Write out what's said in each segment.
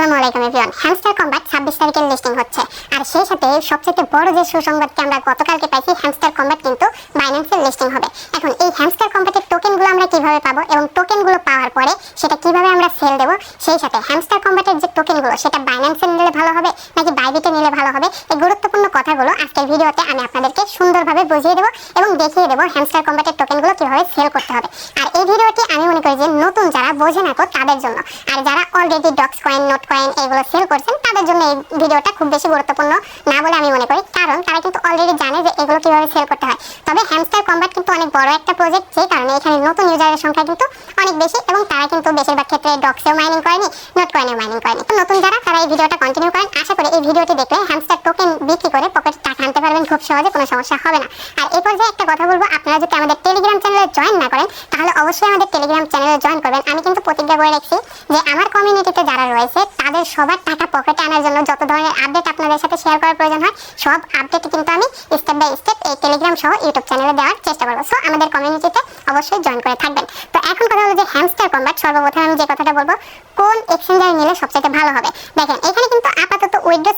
আসসালামু আলাইকুম everyone. Hamster combat 26 তারিখে লিস্টিং হচ্ছে, আর সেই সাথে সবচেয়ে বড় যে সুসংবাদটি আমরা গতকালকে পাইছি, হ্যামস্টার কম্বাট কিন্তু বাইন্যান্সে লিস্টিং হবে। এখন এই হ্যামস্টার কম্বাটের টোকেনগুলো আমরা কিভাবে পাবো এবং টোকেনগুলো পাওয়ার পরে সেটা কিভাবে আমরা সেল দেব, সেই সাথে হ্যামস্টার কম্বাটের যে টোকেনগুলো সেটা বাইন্যান্সে নিলে ভালো হবে নাকি বাইবিটে নিলে ভালো হবে, এই গুরুত্বপূর্ণ কথাগুলো আজকের ভিডিওতে আমি আপনাদেরকে সুন্দরভাবে বুঝিয়ে দেবো এবং দেখিয়ে দেবো হ্যামস্টার কম্বাটের টোকেনগুলো কিভাবে সেল করতে হবে। আর এই ভিডিওটি আমি মনে করি যে নতুন যারা বোঝে না তাদের জন্য, আর যারা already Dogs coin, Notcoin এগুলো সেল করছেন তাদের জন্য এই ভিডিওটা খুব বেশি গুরুত্বপূর্ণ না বলে আমি মনে করি, কারণ তারা কিন্তু অলরেডি জানে যে এগুলো কিভাবে সেল করতে হয়। তবে হ্যামস্টার কম্বাট কিন্তু অনেক বড় একটা প্রজেক্ট, যে কারণে এখানে নতুন ইউজারের সংখ্যা কিন্তু অনেক বেশি এবং তারা কিন্তু বেশিরভাগ ক্ষেত্রে ডক্সেও মাইনিং করেনি, নোট কয়েনেও মাইনিং করেনি। তো নতুন যারা তারা এই ভিডিওটা কন্টিনিউ করেন। আশা করি এই ভিডিওটি দেখলে হ্যামস্টার টোকেন বিক্রি করে পকেটে টাকা আনতে পারবেন খুব সহজে, কোনো সমস্যা হবে না। আর এই পর্যায়ে একটা কথা বলবো, আপনারা যদি আমাদের টেলিগ্রাম চ্যানেলে জয়েন না করেন তাহলে অবশ্যই আমাদের টেলিগ্রাম চ্যানেলে জয়েন করবেন। আমি কিন্তু প্রতিজ্ঞা করে রাখছি যে আমার কমিউনিটিতে যারা রয়েছে তাদের সবার টাকা পকেটে আনার জন্য যত ধরনের আপডেট আপনাদের সাথে শেয়ার করার প্রয়োজন হয়, সব আপডেট কিন্তু আমি স্টেপ বাই স্টেপ এই টেলিগ্রাম সহ ইউটিউব চ্যানেলে দেওয়ার চেষ্টা করবো। সো আমাদের কমিউনিটিতে অবশ্যই জয়েন করে থাকবেন। তো এখন কথা হলো যে হ্যামস্টার কম্বাট, সর্বপ্রথম আমি যে কথাটা বলবো, কোন এক্সচেঞ্জারে নিলে সবচেয়ে ভালো হবে। দেখেন এখানে কিন্তু আপাতত উইথড্র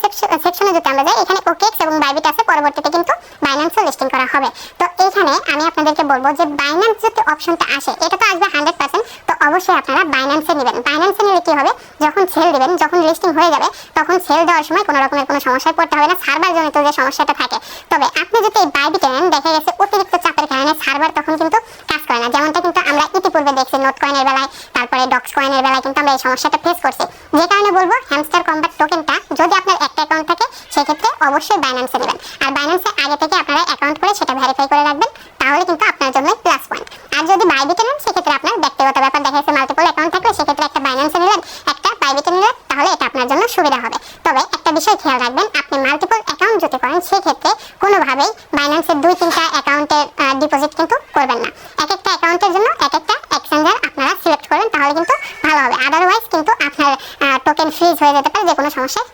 সেকশনে যদি আমরা যাই, এখানে ওকেএক্স এবং বাইবিট আছে, পরবর্তীতে কিন্তু বাইন্যান্সে লিস্টিং করা হবে। তো এখানে আমি আপনাদেরকে বলবো যে বাইন্যান্স যদি অপশনটা আসে, এটা তো আসবে 100%, তো অবশ্যই আপনারা বাইন্যান্সে নেবেন। বাইন্যান্সে নিলে কি হবে, যখন সেল দিবেন, যখন লিস্টিং হয়ে যাবে, তখন সেল দেওয়ার সময় কোনো রকমের কোনো সমস্যায় পড়তে হবে না, সার্ভার জনিত যে সমস্যাটা থাকে। তবে আপনি যদি এই বাইবিটে নেন, দেখা গেছে অতিরিক্ত চাপের কারণে সার্ভার তখন কিন্তু কাজ করে না, যেমনটা কিন্তু আমরা ইতিপূর্বে দেখছি নোট কয়েনের বেলায়, তারপরে ডক্স কয়েনের বেলায় কিন্তু আমরা এই সমস্যাটা ফেস করছি। যে কারণে বলবো হ্যামস্টার কম্বাট টোকেনটা যদি আপনার একটা অ্যাকাউন্ট থাকে সেক্ষেত্রে অবশ্যই বাইন্যান্সে নেবেন। আর বাইন্যান্সে আগে থেকে আপনারা অ্যাকাউন্ট করে সেটা ভেরিফাই করে রাখবেন, তাহলে কিন্তু আপনার জন্য প্লাস পয়েন্ট। আর যদি বাইবিটে নেন সেক্ষেত্রে আপনার ব্যক্তিগত ব্যাপার, দেখা যাচ্ছে মাল্টিপল অ্যাকাউন্ট থাকলে সেক্ষেত্রে একটা বাইন্যান্সে নিলেন, একটা বাইবিটে নিলেন, তাহলে এটা আপনার জন্য সুবিধা হবে। তবে একটা বিষয় খেয়াল রাখবেন, আপনি মাল্টিপল অ্যাকাউন্ট যদি করেন সেক্ষেত্রে কোনোভাবেই বাইন্যান্সের 2-3টা অ্যাকাউন্টে ডিপোজিট কিন্তু করবেন না। এক একটা অ্যাকাউন্টের জন্য এক একটা এক্সচেঞ্জার আপনারা সিলেক্ট করবেন, তাহলে কিন্তু ভালো হবে। আদারওয়াইজ কিন্তু আপনার টোকেন ফ্রিজ হয়ে যেতে পারে, যে কোনো সমস্যায়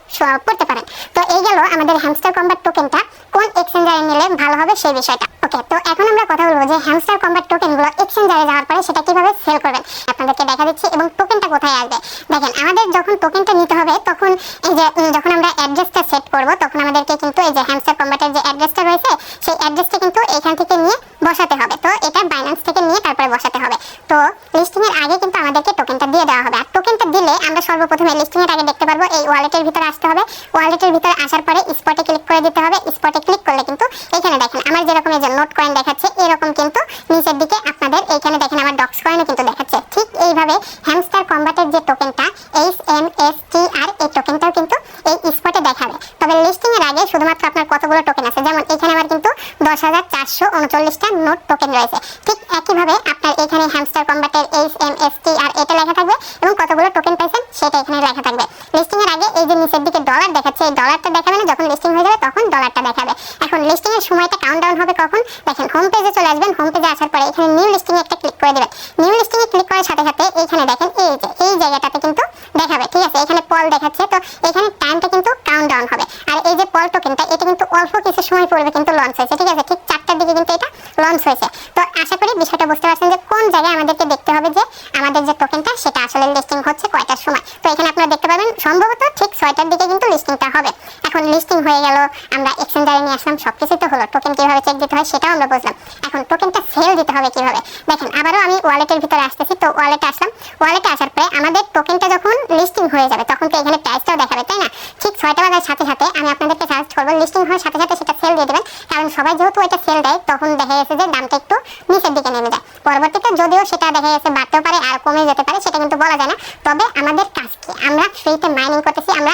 পড়তে পারেন। তো এই গেল আমাদের হ্যামস্টার কম্বাট টোকেনটা কোন এক্সচেঞ্জারে নিলে ভালো হবে সেই বিষয়টা। ওকে, তো এখন আমরা কথা বলবো যে হ্যামস্টার কম্বাট টোকেনগুলো এক্সচেঞ্জারে যাওয়ার পরে সেটা কিভাবে সেল করবেন, আপনাদেরকে দেখা দিচ্ছি। এবং টোকেনটা কোথায় আসবে, দেখেন আমাদের যখন টোকেনটা নিতে হবে তখন এই যে যখন আমরা অ্যাড্রেসটা সেট করব, তখন আমাদেরকে কিন্তু এই যে হ্যামস্টার কম্বাটের যে অ্যাড্রেসটা রয়েছে সেই অ্যাড্রেসটা কিন্তু এখান থেকে নিয়ে বসাতে হবে। তো এটা বাইন্যান্স থেকে নিয়ে তারপরে বসাতে হবে। তো লিস্টিং এর আগে কিন্তু আমাদেরকে টোকেনটা দিয়ে দেওয়া হবে। আর টোকেনটা দিলে আমরা সর্বপ্রথমে লিস্টিং এর আগে দেখতে পারবো এই ওয়ালেটের ভিতরে আসতে হবে। ওয়ালেটের ভিতরে আসার পরে স্পটে ক্লিক করে দিতে হবে। স্পটে ক্লিক করলে কিন্তু এখানে দেখেন আমার যেরকম এই যে নোট কয়েন দেখাচ্ছে, এরকম কিন্তু নিচের দিকে আপনাদের এইখানে দেখেন আমার ডক্স কয়েনও কিন্তু দেখাচ্ছে। ঠিক এইভাবে হ্যামস্টার কম্বাটের যে টোকেনটা HMSTR, এই টোকেনটাও কিন্তু এই স্পটে দেখাবে। তবে লিস্টিং এর আগে শুধুমাত্র আপনার কতগুলো টোকেন আছে, যেমন এখানে আমার কিন্তু 10,439টা নোট টোকেন রয়েছে। ঠিক একইভাবে আপনার এখানে হ্যামস্টার কম্বাটের HMSTR এটা লেখা থাকবে এবং কতগুলো টোকেন পাইছেন সেটা এখানে লেখা থাকবে। লিস্টিং এর আগে এই যে নিচের দিকে ডলার দেখাচ্ছে, এই ডলারটা দেখাবে না, যখন লিস্টিং হয়ে যাবে তখন ডলারটা দেখাবে। এখন লিস্টিং এর সময়টা কাউন্টডাউন হবে কখন, দেখেন হোম পেজে চলে আসবেন। হোম পেজে আসার পরে এখানে নিউ লিস্টিং এ একটা ক্লিক করে দিবেন। নিউ লিস্টিং এ ক্লিক করার সাথে সাথে এখানে দেখেন এই জায়গাটাতে কিন্তু দেখাবে, ঠিক আছে, এখানে পল দেখাচ্ছে। তো এখানে টাইমটা কিন্তু কাউন্টডাউন হবে। আর এই যে পল টোকেনটা, এটা কিন্তু অল্প কিছু সময় পূর্বে কিন্তু লঞ্চ হয়েছে, ঠিক আছে, ঠিক 4টার দিকে কিন্তু এটা লঞ্চ হয়েছে। তো আশা করি বিষয়টা বুঝতে পারছেন যে কোন জায়গায় আমাদেরকে দেখতে হবে যে আমাদের যে টোকেনটা সেটা আসলে লিস্টিং হচ্ছে কয়টার সময়। তো এখানে আপনারা দেখতে পাবেন সম্ভবত ঠিক 6টার দিকে কিন্তু লিস্টিংটা হবে। এখন লিস্টিং হয়ে গেল, আমরা এক্সচেঞ্জারে নিয়ে আসলাম, সবকিছু তো হলো। টোকেন কিভাবে চেক দিতে হয় সেটাও আমরা বুঝলাম। এখন টোকেনটা সেল দিতে হবে কিভাবে, দেখেন আবারও আমি ওয়ালেটের ভিতরে আসতেছি। তো ওয়ালেটে আসলাম। ওয়ালেটে আসার পরে আমাদের টোকেনটা যখন লিস্টিং হয়ে যাবে তখন তো এখানে প্রাইসটাও দেখাবে, তাই না? ঠিক 6টা বাজার সাথে সাথে আমি আপনাদেরকে সাজেস্ট করবো লিস্টিং হওয়ার সাথে সাথে সেটা সেল দিয়ে দেবেন, কারণ সবাই যেহেতু এটা সেল দেয় তখন দেখা গেছে যে দামটা একটু নিচের দিকে নেমে যায়। পরবর্তীতে যদিও সেটা দেখা গেছে বাড়তেও পারে আর কমে যেতে পারে, সেটা কিন্তু বলা যায় না। তবে আমাদের কাজ কি, আমরা ফ্রিতে মাইনিং করতেছি, আমরা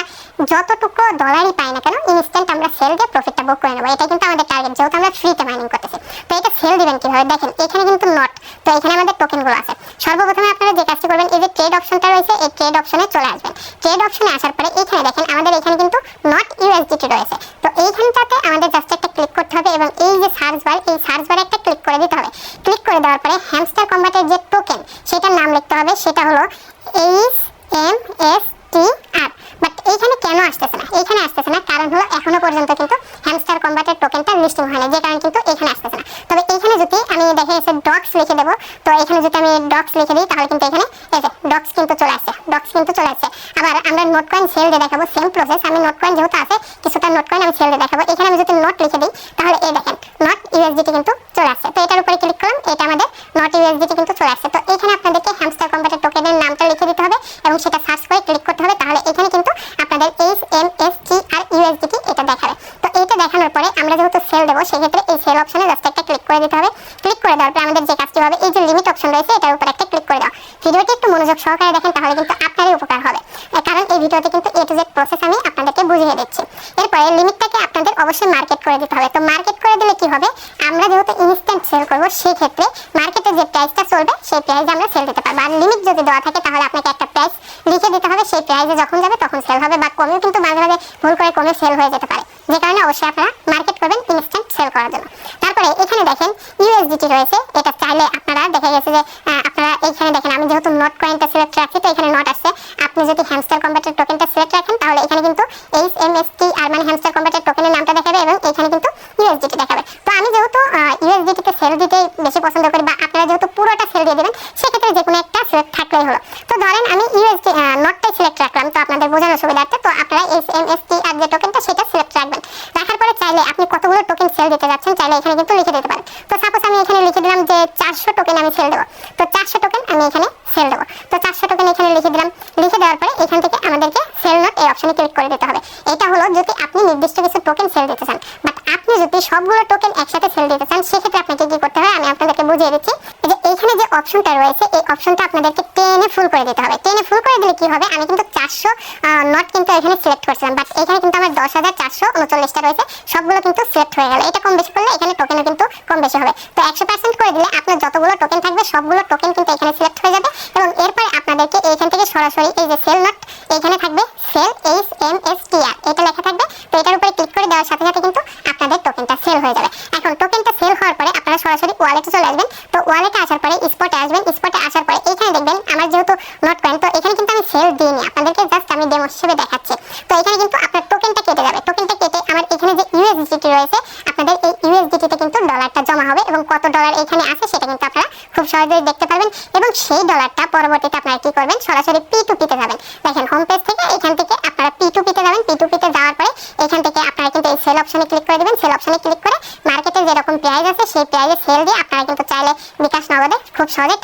যতটুকু ডলারই পাই না কেন ইনস্ট্যান্ট আমরা সেল দিয়ে প্রফিটটা বুক করে নেবো। এটা কিন্তু আমাদের টার্গেট, যেহেতু আমরা ফ্রিতে মাইনিং করতেছি। তো এটা সেল দিবেন কিভাবে, দেখেন এখানে কিন্তু নট, তো এখানে আমাদের টোকেনগুলো আছে। সর্বপ্রথমে আপনারা যে কাজটি করবেন, এই যে ট্রেড অপশনটা রয়েছে এই ট্রেড অপশনে চলে আসবেন। ট্রেড অপশনে আসার পরে এখানে দেখেন আমাদের এখানে কিন্তু নট USDT রয়েছে। তো এইখানটাতে আমাদের জাস্ট একটা ক্লিক করতে হবে এবং এই যে সার্চ বার, এই সার্চ বারে একটা ক্লিক করে দিতে হবে। ক্লিক করে দেওয়ার পরে হ্যামস্টার কম্বাটের যে টোকেন সেটার নাম লিখতে হবে, সেটা হলো HMSTR। বাট এইখানে কেন আসতেছে না, এইখানে আসতেছে না কারণ হলো এখনো পর্যন্ত কিন্তু হ্যামস্টার কম্বাটের টোকেনটা লিস্টিং হয়নি, যে কারণে কিন্তু এখানে আসতেছে না। তবে এইখানে যদি আমি দেখে এসে ডক্স লিখে দেবো, তো এখানে যদি আমি ডক্স লিখে দিই তাহলে কিন্তু এখানে এই যে ডক্স কিন্তু চলে আসছে, ডক্স কিন্তু চলে আসছে। আবার আমরা নোট কয়েন সেল দিয়ে দেখাবো, সেম প্রসেস। আমি নোট কয়েন যেহেতু আছে কিছুটা নোট কয়েন আমি সেল দিয়ে দেখাবো। এখানে আমি যদি নোট লিখে দিই তাহলে এই দেখেন নট ইউএসডিটি কিন্তু চলে আসছে। তো এটার উপরে ক্লিক করলাম, এটা আমাদের নট ইউএসডিটি কিন্তু চলে আসছে। তো এখানে আপনাদেরকে হ্যামস্টার কম্বাটের টোকেনের নামটা লিখে দিতে হবে এবং সেটা সার্চ করে ক্লিক করতে হবে, তাহলে এখানে কিন্তু আপনাদের HMSTR USDT এটা দেখাবে। তো এইটা দেখানোর পরে আমরা যেহেতু সেল দেবো সেক্ষেত্রে এই সেল অপশনে জাস্ট একটা ক্লিক করে দিতে হবে। ক্লিক করে দেওয়ার পরে আমাদের যে কাজটি হবে, এই যে লিমিট অপশন রয়েছে এটার উপর একটা ক্লিক করে দাও। ভিডিওটি একটু মনোযোগ সহকারে দেখেন, তাহলে কিন্তু আপনারই উপকার হবে, কারণ এই ভিডিওতে কিন্তু A to Z প্রসেস আমি আপনাদেরকে বুঝিয়ে দিচ্ছি। এরপরে লিমিটটাকে আপনাদের অবশ্যই মার্কেট করে দিতে হবে। তো মার্কেট করে দিলে কি হবে, আমরা যেহেতু ইনস্ট্যান্ট সেল করবো সেই ক্ষেত্রে মার্কেটে যে প্রাইসটা চলবে সেই প্রাইসে আমরা সেল দিতে পারবো। আর লিমিট যদি দেওয়া থাকে তাহলে আপনাকে একটা প্রাইস লিখে দিতে হবে, সেই প্রাইসে যখন যাবে তখন সেল হবে, বা কমেও কিন্তু মাঝে মাঝে ভুল করে কমে সেল হয়ে যেতে পারে, যে কারণে অবশ্যই আপনারা মার্কেট করবেন ইনস্ট্যান্ট সেল করার জন্য। তারপরে এখানে দেখেন ইউএসডিটি রয়েছে, এটা চাইলে আপনারা দেখা গেছে যে আপনারা এইখানে দেখেন আমি যেহেতু নোট কয়েনটা সিলেক্ট রাখছি তো এখানে নোট আসছে। আপনি যদি হ্যামস্টার কম্বাটের টোকেনটা সিলেক্ট রাখেন তাহলে এখানে কিন্তু HMSTR মানে হ্যামস্টার কম্বাটের টোকেনের নামটা দেখাবে এবং এখানে কিন্তু ইউএসডিটি দেখাবে। তো আমি যেহেতু ইউএসডিটিতে সেল দিতে বেশি পছন্দ করি, বা আপনারা যেহেতু পুরোটা সেল দিয়ে দেবেন সেক্ষেত্রে যে কোনো একটা সিলেক্ট থাকলেই হলো। তো ধরেন আমি ইউএসডি নোটটাই সিলেক্ট রাখলাম, তো আপনাদের বোঝানোর সুবিধার্থে তো আপনারা HMSTR যে টোকেনটা সেটা সিলেক্ট রাখবেন। রাখার পরে চাইলে আপনি কতগুলো টোকেন সেল দিতে যাচ্ছেন চাইলে এখানে কিন্তু লিখে দিতে পারেন। তো সাপোজ আমি এখানে লিখে দিলাম যে 400 টোকেন আমি সেল দেবো, তো 400 টোকেন আমি এখানে সেল দেবো। তো 400 টোকেন এখানে লিখে দিলাম। লিখে দেওয়ার পরে এখান থেকে আমাদেরকে সেল নোট এই অপশনে ক্লিক করে দিতে হবে। এটা হলো যদি আপনি নির্দিষ্ট কিছু টোকেন সেল দিতে চান, বাট আপনি যদি সবগুলো টোকেন একসাথে সেল দিতে চান সেক্ষেত্রে আপনাকে কি করতে হবে আমি আপনাদেরকে বুঝিয়ে দিচ্ছি। যে এইখানে যে অপশনটা রয়েছে এই অপশনটা আপনাদেরকে টেনে ফুল করে দিতে হবে। টেনে ফুল করে দিলে কি হবে, আমি কিন্তু 400 নোট কিন্তু এখানে সিলেক্ট করছিলাম, বাট এখানে কিন্তু আমার 10,439টা রয়েছে, সবগুলো কিন্তু সিলেক্ট হয়ে গেল। এটা কম বেশি করলে এখানে টোকেনও কিন্তু কম বেশি হবে। তো 100% করে দিলে আপনার যতগুলো টোকেন থাকবে সবগুলো টোকেন কিন্তু এখানে সিলেক্ট হয়ে যাবে এবং এরপরে আপনাদেরকে এইখান থেকে সরাসরি এই যে সেল নোট এখানে থাকবে সেল HMSTR এটা লেখা থাকবে। তো এটার উপরে ক্লিক করে দেওয়ার সাথে সাথে কিন্তু আপনাদের টোকেনটা সেল হয়ে যাবে। এখন টোকেনটা সেল হওয়ার পরে আপনারা সরাসরি ওয়ালেটে চলে আসবেন। তো ওয়ালেটে আসার পরে স্পটে আসবেন। স্পটে আসার পরে এখানে দেখবেন আমার যেহেতু নোট কয়েন, তো এখানে কিন্তু আমি সেল দিইনি, আপনাদেরকে জাস্ট আমি ডেমো হিসেবে দেখাচ্ছি। তো এখানে কিন্তু আপনার টোকেনটা কেটে যাবে। টোকেনটা কেটে আমার এখানে যে ইউএসডিটি রয়েছে আপনাদের এই ইউএসডিটিতে কিন্তু ডলারটা জমা হবে এবং কত ডলার এখানে আছে সেটা কিন্তু আপনারা খুব সহজেই দেখতে পারবেন এবং সেই ডলারটা পরবর্তীতে আপনারা কি করবেন সরাসরি P2P তে যাবেন। দেখেন হোম পেজ থেকে এখান থেকে আপনারা P2P তে যাবেন। P2P তে যাওয়ার পরে এখান থেকে আপনারা কিন্তু এই সেল অপশনে ক্লিক করে দিবেন। সেল অপশনে ক্লিক করে মার্কেটে যেরকম প্রাইস আছে সেই প্রাইসে সেল দিয়ে আপনারা কিন্তু চাইলে বিকাশ নগদে খুব সহজে